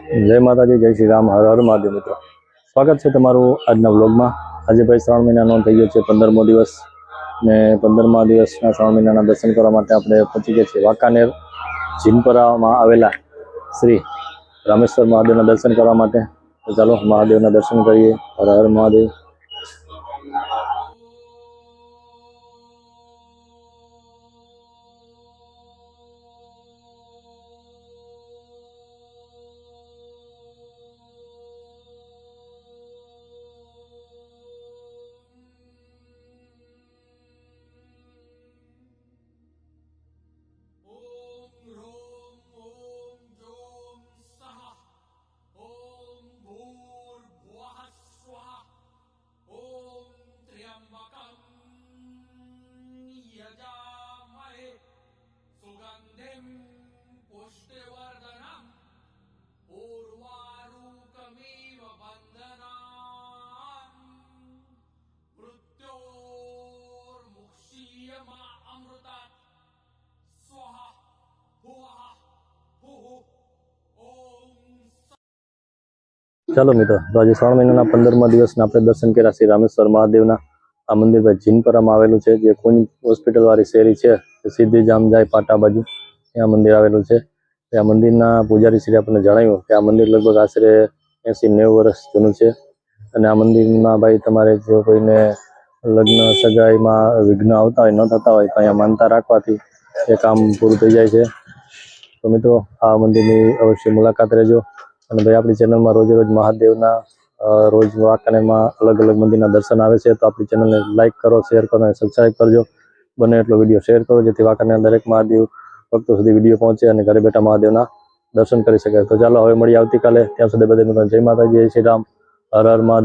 જય માતાજી, જય શ્રી રામ, હર હર મહાદેવ. મિત્રો, સ્વાગત છે તમારું આજના વ્લોગમાં. આજે ભાઈ શ્રાવણ મહિનાનો થઈ ગયો છે 15મો દિવસ ને 15મા દિવસના શ્રાવણ મહિનાના દર્શન કરવા માટે આપણે પહોંચી ગયા છીએ વાંકાનેર જીનપરામાં આવેલા શ્રી રામેશ્વર મહાદેવના દર્શન કરવા માટે. તો ચાલો મહાદેવના દર્શન કરીએ. હર હર મહાદેવ. ચાલો મિત્રો, તો આજે શ્રાવણ મહિનાના 15મા દિવસના આપણે દર્શન કર્યા શ્રી રામેશ્વર મહાદેવના. આ મંદિર ભાઈ જીનપરામાં આવેલું છે, જે કુંજ હોસ્પિટલ વાળી શેરી છે, સીધી જામ જાય પાટા બાજુ ત્યાં મંદિર આવેલું છે. આ મંદિરના પૂજારી શ્રી આપણને જણાવ્યું કે આ મંદિર લગભગ આશરે 80-90 વર્ષ જૂનું છે. અને આ મંદિરમાં ભાઈ તમારે જો કોઈને લગ્ન સગાઈમાં વિઘ્ન આવતા હોય, ન થતા હોય, તો અહીંયા માનતા રાખવાથી એ કામ પૂરું થઈ જાય છે. તો મિત્રો, આ મંદિરની અવશ્ય મુલાકાત લેજો. અને ભાઈ આપણી ચેનલમાં રોજ મહાદેવના રોજ વાંકાનેરમાં અલગ અલગ મંદિરના દર્શન આવે છે. તો આપણી ચેનલને લાઇક કરો, શેર કરો અને સબસ્ક્રાઈબ કરજો. બને એટલો વિડીયો શેર કરો, જેથી વાંકાનેર દરેક મહાદેવ ભક્તો સુધી વિડીયો પહોંચે અને ઘરે બેઠા મહાદેવના દર્શન કરી શકે. તો ચાલો હવે મળીએ આવતીકાલે. ત્યાં સુધી બધા મિત્રો જય માતાજી, જય શ્રી રામ, હર હર મહાદેવ.